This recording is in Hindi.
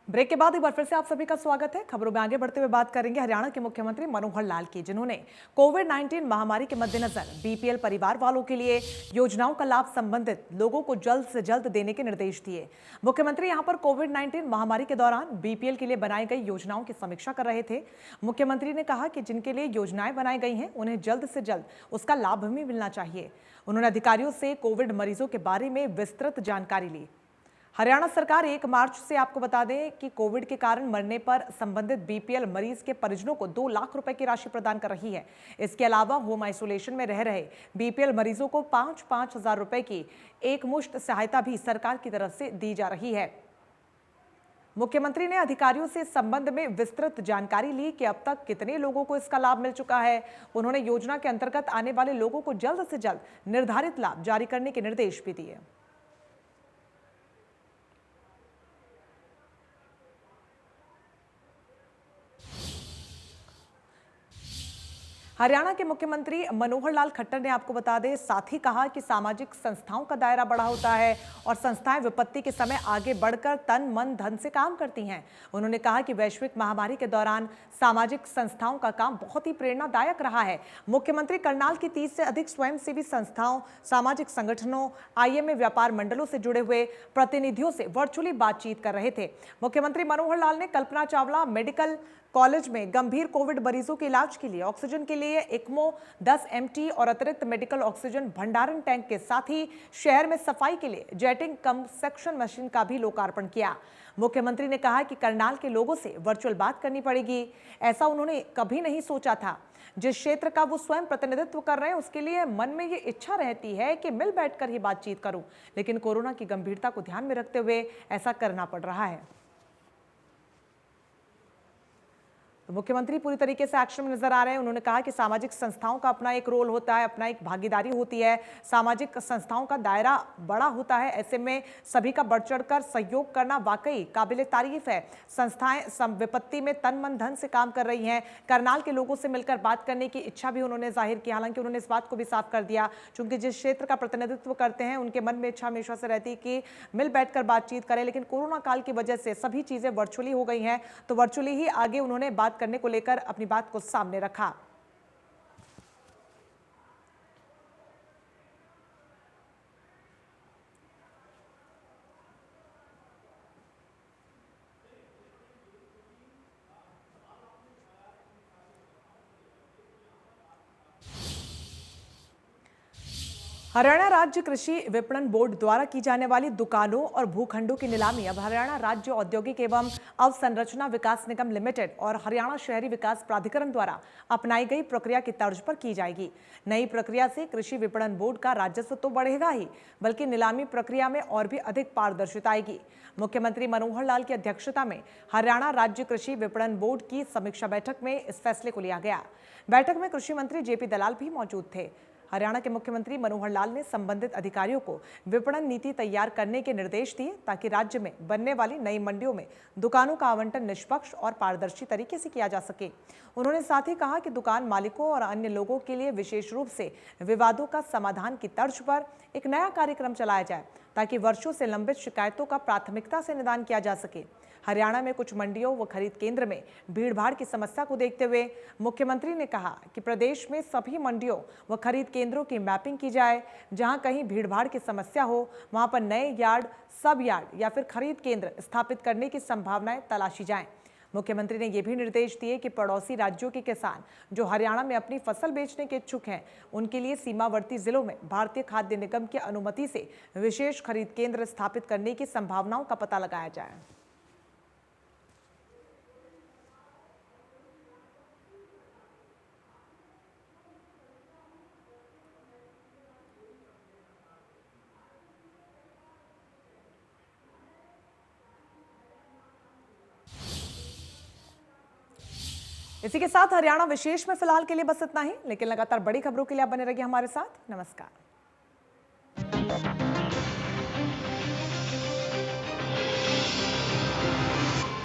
ब्रेक के बाद एक बार फिर से आप सभी का स्वागत है। खबरों में आगे बढ़ते हुए बात करेंगे हरियाणा के मुख्यमंत्री मनोहर लाल की, जिन्होंने कोविड-19 महामारी के मद्देनजर बीपीएल परिवार वालों के लिए योजनाओं का लाभ संबंधित लोगों को जल्द से जल्द देने के निर्देश दिए। मुख्यमंत्री यहां पर कोविड-19 महामारी के दौरान बीपीएल के लिए बनाई गई योजनाओं की समीक्षा कर रहे थे। मुख्यमंत्री ने कहा कि जिनके लिए योजनाएं बनाई गई हैं उन्हें जल्द से जल्द उसका लाभ भी मिलना चाहिए। उन्होंने अधिकारियों से कोविड मरीजों के बारे में विस्तृत जानकारी ली। हरियाणा सरकार 1 मार्च से आपको बता दें कि कोविड के कारण मरने पर संबंधित बीपीएल मरीज के परिजनों को 2 लाख रुपए की राशि प्रदान कर रही है। इसके अलावा होम आइसोलेशन में रह रहे बीपीएल मरीजों को 5-5 हजार रुपए की एकमुश्त सहायता भी सरकार की तरफ से दी जा रही है। मुख्यमंत्री ने अधिकारियों से इस संबंध में विस्तृत जानकारी ली कि अब तक कितने लोगों को इसका लाभ मिल चुका है। उन्होंने योजना के अंतर्गत आने वाले लोगों को जल्द से जल्द निर्धारित लाभ जारी करने के निर्देश भी दिए। हरियाणा के मुख्यमंत्री मनोहर लाल खट्टर ने आपको बता दें, साथ ही कहा कि सामाजिक संस्थाओं का दायरा बड़ा होता है और संस्थाएं विपत्ति के समय आगे बढ़कर तन मन धन से काम करती हैं। उन्होंने कहा कि वैश्विक महामारी के दौरान सामाजिक संस्थाओं का काम बहुत ही प्रेरणादायक रहा है। मुख्यमंत्री करनाल की 30 से अधिक स्वयंसेवी संस्थाओं, सामाजिक संगठनों, आईएमए व्यापार मंडलों से जुड़े हुए प्रतिनिधियों से वर्चुअली बातचीत कर रहे थे। मुख्यमंत्री मनोहर लाल ने कल्पना चावला मेडिकल कॉलेज में गंभीर कोविड मरीजों के इलाज के लिए ऑक्सीजन के लिए इक्मो 10 एमटी और अतिरिक्त मेडिकल ऑक्सीजन भंडारण टैंक के साथ ही शहर में सफाई के लिए जेटिंग कम सक्शन मशीन का भी लोकार्पण किया। मुख्यमंत्री ने कहा कि करनाल के लोगों से वर्चुअल बात करनी पड़ेगी, ऐसा उन्होंने कभी नहीं सोचा था। जिस क्षेत्र का वो स्वयं प्रतिनिधित्व कर रहे हैं उसके लिए मन में ये इच्छा रहती है कि मिल बैठकर ही बातचीत करूं, लेकिन कोरोना की गंभीरता को ध्यान में रखते हुए ऐसा करना पड़ रहा है। तो मुख्यमंत्री पूरी तरीके से एक्शन में नजर आ रहे हैं। उन्होंने कहा कि सामाजिक संस्थाओं का अपना एक रोल होता है, अपना एक भागीदारी होती है, सामाजिक संस्थाओं का दायरा बड़ा होता है। ऐसे में सभी का बढ़ चढ़कर सहयोग करना वाकई काबिले तारीफ है। संस्थाएं विपत्ति में तन मन धन से काम कर रही हैं। करनाल के लोगों से मिलकर बात करने की इच्छा भी उन्होंने जाहिर की। हालांकि उन्होंने इस बात को भी साफ कर दिया, चूंकि जिस क्षेत्र का प्रतिनिधित्व करते हैं उनके मन में इच्छा हमेशा से रहती है कि मिल बैठकर बातचीत करें, लेकिन कोरोना काल की वजह से सभी चीजें वर्चुअली हो गई हैं, तो वर्चुअली ही आगे उन्होंने बात करने को लेकर अपनी बात को सामने रखा। हरियाणा राज्य कृषि विपणन बोर्ड द्वारा की जाने वाली दुकानों और भूखंडों की नीलामी अब हरियाणा राज्य औद्योगिक एवं अवसंरचना विकास निगम लिमिटेड और हरियाणा शहरी विकास प्राधिकरण द्वारा अपनाई गई प्रक्रिया की तर्ज पर की जाएगी। नई प्रक्रिया से कृषि विपणन बोर्ड का राजस्व तो बढ़ेगा ही, बल्कि नीलामी प्रक्रिया में और भी अधिक पारदर्शिता आएगी। मुख्यमंत्री मनोहर लाल की अध्यक्षता में हरियाणा राज्य कृषि विपणन बोर्ड की समीक्षा बैठक में इस फैसले को लिया गया। बैठक में कृषि मंत्री जेपी दलाल भी मौजूद थे। हरियाणा के मुख्यमंत्री मनोहर लाल ने संबंधित अधिकारियों को विपणन नीति तैयार करने के निर्देश दिए, ताकि राज्य में बनने वाली नई मंडियों में दुकानों का आवंटन निष्पक्ष और पारदर्शी तरीके से किया जा सके। उन्होंने साथ ही कहा कि दुकान मालिकों और अन्य लोगों के लिए विशेष रूप से विवादों का समाधान की तर्ज पर एक नया कार्यक्रम चलाया जाए, ताकि वर्षों से लंबित शिकायतों का प्राथमिकता से निदान किया जा सके। हरियाणा में कुछ मंडियों व खरीद केंद्र में भीड़भाड़ की समस्या को देखते हुए मुख्यमंत्री ने कहा कि प्रदेश में सभी मंडियों व खरीद केंद्रों की मैपिंग की जाए। जहां कहीं भीड़भाड़ की समस्या हो वहां पर नए यार्ड, सब यार्ड या फिर खरीद केंद्र स्थापित करने की संभावनाएं तलाशी जाएं। मुख्यमंत्री ने यह भी निर्देश दिए कि पड़ोसी राज्यों के किसान जो हरियाणा में अपनी फसल बेचने के इच्छुक हैं, उनके लिए सीमावर्ती जिलों में भारतीय खाद्य निगम की अनुमति से विशेष खरीद केंद्र स्थापित करने की संभावनाओं का पता लगाया जाए। इसी के साथ हरियाणा विशेष में फिलहाल के लिए बस इतना ही, लेकिन लगातार बड़ी खबरों के लिए आप बने रहिए हमारे साथ। नमस्कार।